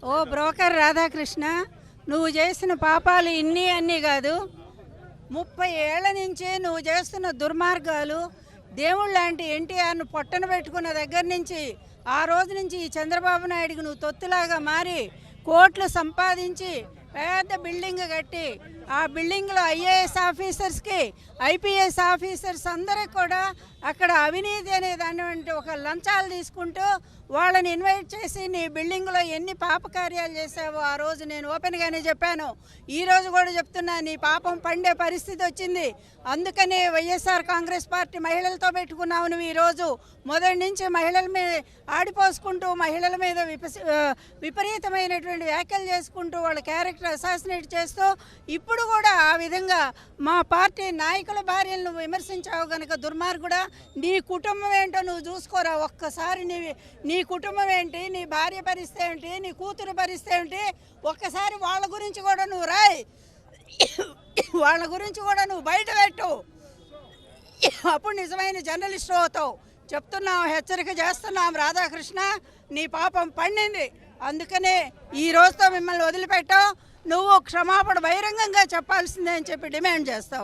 ఓ broker Radhakrishna, నువ్వు చేసిన పాపాలు ఇన్ని అన్నీ కాదు, 30 ఏళ్ల నుంచి నువ్వు చేస్తున్న దుర్మార్గాలు, దేవుళ్ళ లాంటి ఎన్టీఆర్ను పొట్టన పెట్టుకున్న దగ్గర నుంచి ఆ రోజు నుంచి ఈ చంద్రబాబు నాయుడికి నువ్వు తొత్తులాగా మారి కోట్లు సంపాదించి పెద్ద బిల్డింగ్ కట్టి ఆ బిల్డింగ్లో ఐఏఎస్ ఆఫీసర్స్కి ఐపీఎస్ ఆఫీసర్స్ అందరికి కూడా అక్కడ అవినీతి అనే దాన్ని ఒక లంచాలు తీసుకుంటూ వాళ్ళని ఇన్వైట్ చేసి నీ బిల్డింగ్లో ఎన్ని పాపకార్యాలు చేసావో ఆ రోజు నేను ఓపెన్గానే చెప్పాను. ఈరోజు కూడా చెప్తున్నా, నీ పాపం పండే పరిస్థితి వచ్చింది. అందుకనే వైఎస్ఆర్ కాంగ్రెస్ పార్టీ మహిళలతో పెట్టుకున్నావు నువ్వు. ఈరోజు మొదటి నుంచి మహిళల మీద ఆడిపోసుకుంటూ మహిళల మీద విపరీతమైనటువంటి వ్యాఖ్యలు చేసుకుంటూ వాళ్ళ క్యారెక్టర్ అసాసినేట్ చేస్తూ ఇప్పుడు కూడా ఆ విధంగా మా పార్టీ నాయకుల భార్యను నువ్వు విమర్శించావు కనుక దుర్మార్గుడా, నీ కుటుంబం ఏంటో నువ్వు చూసుకోరా ఒక్కసారి. నీ కుటుంబం ఏంటి, నీ భార్య పరిస్థితి ఏంటి, నీ కూతురు పరిస్థితి ఏంటి, ఒక్కసారి వాళ్ళ గురించి కూడా నువ్వు రాయి, వాళ్ళ గురించి కూడా నువ్వు బయట పెట్టు. అప్పుడు నిజమైన జర్నలిస్ట్ అవుతావు. చెప్తున్నాం, హెచ్చరిక చేస్తున్నాం రాధాకృష్ణ, నీ పాపం పండింది. అందుకనే ఈ రోజుతో మిమ్మల్ని వదిలిపెట్టావు. నువ్వు క్షమాపణ బహిరంగంగా చెప్పాల్సిందే అని చెప్పి డిమాండ్ చేస్తావు.